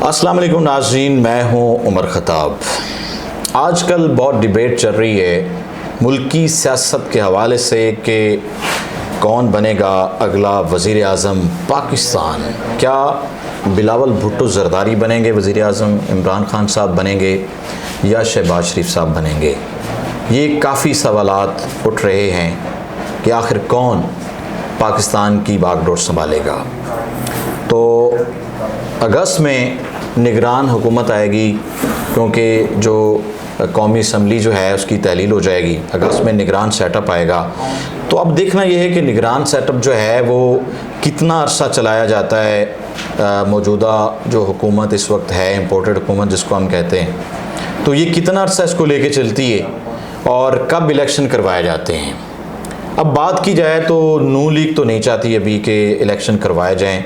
अस्सलाम वालेकुम नाज़रीन, मैं हूं उमर ख़त्ताब। आजकल बहुत डिबेट चल रही है मुल्क की सियासत के हवाले से कि कौन बनेगा अगला वज़ीर आज़म पाकिस्तान। क्या बिलावल भुट्टो ज़रदारी बनेंगे वज़ीर आज़म, इमरान खान साहब बनेंगे या शहबाज शरीफ साहब बनेंगे। ये काफ़ी सवालात उठ रहे हैं कि आखिर कौन पाकिस्तान की बागडोर संभालेगा। तो अगस्त में निगरान हुकूमत आएगी, क्योंकि जो कौमी असम्बली जो है उसकी तहलील हो जाएगी। अगस्त में निगरान सेटअप आएगा। तो अब देखना यह है कि निगरान सेटअप जो है वो कितना अरसा चलाया जाता है। मौजूदा जो हुकूमत इस वक्त है, इम्पोर्टेड हुकूमत जिसको हम कहते हैं, तो ये कितना अरसा इसको लेके चलती है और कब इलेक्शन करवाए जाते हैं। अब बात की जाए तो नून लीग तो नहीं चाहती अभी कि इलेक्शन करवाए जाएँ।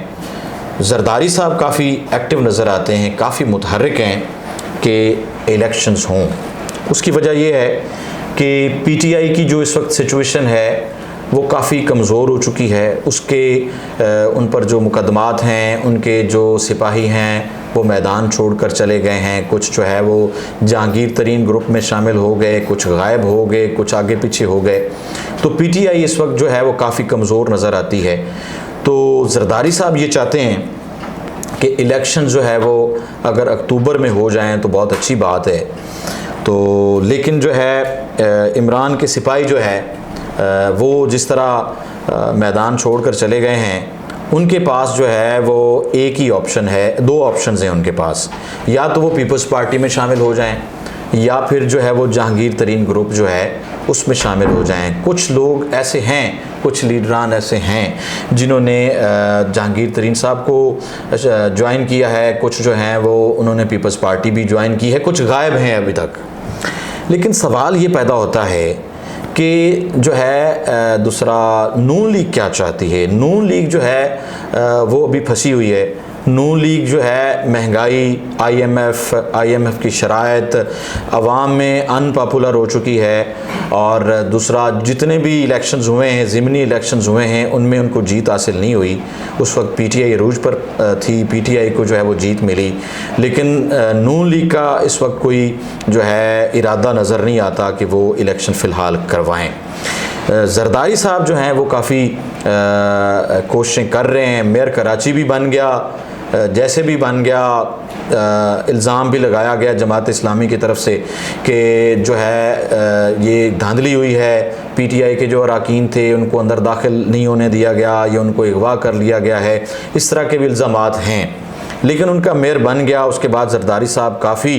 ज़रदारी साहब काफ़ी एक्टिव नज़र आते हैं, काफ़ी मुतहर्रिक हैं कि इलेक्शंस हों। उसकी वजह यह है कि पीटीआई की जो इस वक्त सिचुएशन है वो काफ़ी कमज़ोर हो चुकी है। उन पर जो मुकदमात हैं, उनके जो सिपाही हैं वो मैदान छोड़कर चले गए हैं। कुछ जो है वो जहांगीर तरीन ग्रुप में शामिल हो गए, कुछ गायब हो गए, कुछ आगे पीछे हो गए। तो पीटीआई इस वक्त जो है वो काफ़ी कमज़ोर नज़र आती है। तो ज़रदारी साहब ये चाहते हैं कि इलेक्शन जो है वो अगर अक्टूबर में हो जाएं तो बहुत अच्छी बात है। तो लेकिन जो है इमरान के सिपाही जो है वो जिस तरह मैदान छोड़कर चले गए हैं, उनके पास जो है वो एक ही ऑप्शन है, दो ऑप्शंस हैं उनके पास। या तो वो पीपल्स पार्टी में शामिल हो जाएं या फिर जो है वो जहांगीर तरीन ग्रुप जो है उसमें शामिल हो जाएं। कुछ लोग ऐसे हैं, कुछ लीडरान ऐसे हैं जिन्होंने जहांगीर तरीन साहब को ज्वाइन किया है, कुछ जो हैं वो उन्होंने पीपल्स पार्टी भी ज्वाइन की है, कुछ गायब हैं अभी तक। लेकिन सवाल ये पैदा होता है कि जो है दूसरा नून लीग क्या चाहती है। नून लीग जो है वो अभी फंसी हुई है। नून लीग जो है महंगाई, आईएमएफ की शराइत, अवाम में अनपॉपुलर हो चुकी है। और दूसरा जितने भी इलेक्शंस हुए हैं, ज़िमनी इलेक्शंस हुए हैं, उनमें उनको जीत हासिल नहीं हुई। उस वक्त पीटीआई अरूज पर थी, पीटीआई को जो है वो जीत मिली। लेकिन नून लीग का इस वक्त कोई जो है इरादा नज़र नहीं आता कि वो इलेक्शन फ़िलहाल करवाएँ। ज़रदारी साहब जो हैं वो काफ़ी कोशिशें कर रहे हैं। मेयर कराची भी बन गया, जैसे भी बन गया, इल्ज़ाम भी लगाया गया जमात इस्लामी की तरफ से कि जो है ये धांधली हुई है। पीटीआई के जो अरकान थे उनको अंदर दाखिल नहीं होने दिया गया या उनको अगवा कर लिया गया है, इस तरह के भी इल्ज़ामात हैं। लेकिन उनका मेयर बन गया। उसके बाद ज़रदारी साहब काफ़ी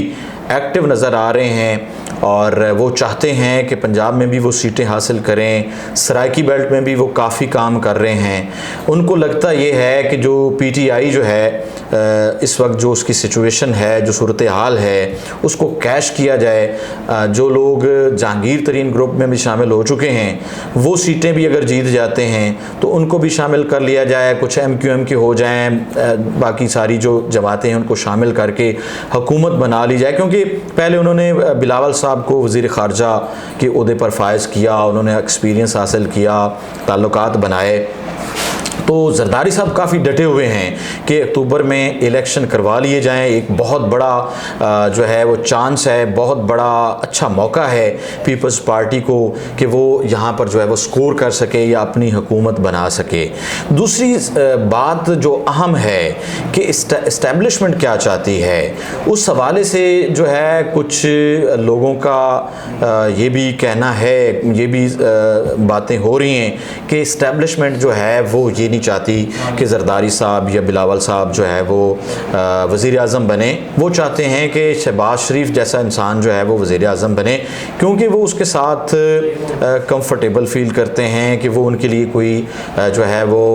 एक्टिव नज़र आ रहे हैं और वो चाहते हैं कि पंजाब में भी वो सीटें हासिल करें। सराइकी बेल्ट में भी वो काफ़ी काम कर रहे हैं। उनको लगता ये है कि जो पीटीआई जो है इस वक्त जो उसकी सिचुएशन है, जो सूरत हाल है, उसको कैश किया जाए। जो लोग जहांगीर तरीन ग्रुप में भी शामिल हो चुके हैं वो सीटें भी अगर जीत जाते हैं तो उनको भी शामिल कर लिया जाए। कुछ MQM के हो जाएं, बाकी सारी जो जमातें हैं उनको शामिल करके हुकूमत बना ली जाए। क्योंकि पहले उन्होंने बिलावल साहब को वज़ीर ख़ारजा के ओहदे पर फायज़ किया, उन्होंने एक्सपीरियंस हासिल किया, ताल्लुकात बनाए। तो ज़रदारी साहब काफ़ी डटे हुए हैं कि अक्टूबर में इलेक्शन करवा लिए जाएं। एक बहुत बड़ा जो है वो चांस है, बहुत बड़ा अच्छा मौका है पीपल्स पार्टी को कि वो यहाँ पर जो है वो स्कोर कर सके या अपनी हुकूमत बना सके। दूसरी बात जो अहम है कि इस्टेब्लिशमेंट क्या चाहती है, उस हवाले से जो है कुछ लोगों का ये भी कहना है, ये भी बातें हो रही हैं कि इस्टेब्लिशमेंट जो है वो ये नहीं चाहती कि ज़रदारी साहब या बिलावल साहब जो है वो वज़ीर आज़म बने। वो चाहते हैं कि शहबाज शरीफ जैसा इंसान जो है वो वज़ीर आज़म बने, क्योंकि वो उसके साथ कंफर्टेबल फील करते हैं कि वो उनके लिए कोई जो है वो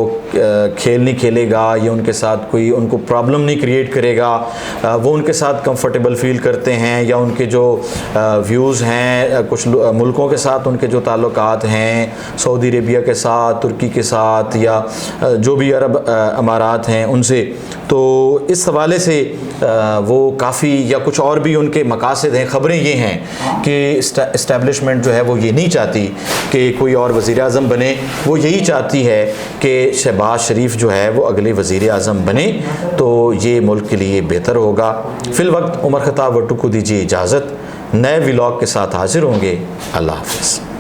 खेल नहीं खेलेगा या उनके साथ कोई उनको प्रॉब्लम नहीं क्रिएट करेगा। वो उनके साथ कंफर्टेबल फील करते हैं या उनके जो व्यूज़ हैं, कुछ मुल्कों के साथ उनके जो ताल्लुकात हैं, सऊदी अरेबिया के साथ, तुर्की के साथ या जो भी अरब अमारात हैं उनसे, तो इस हवाले से वो काफ़ी या कुछ और भी उनके मकासद हैं। ख़बरें ये हैं कि इस्टेब्लिशमेंट जो है वो ये नहीं चाहती कि कोई और वज़ीर आज़म बने, वो यही चाहती है कि शहबाज शरीफ जो है वो अगले वज़ीर आज़म बने, तो ये मुल्क के लिए बेहतर होगा। फ़िल वक्त उमर ख़त्ताब वट्टू को दीजिए इजाज़त, नए व्लॉग के साथ हाजिर होंगे। अल्लाह हाफ़िज़।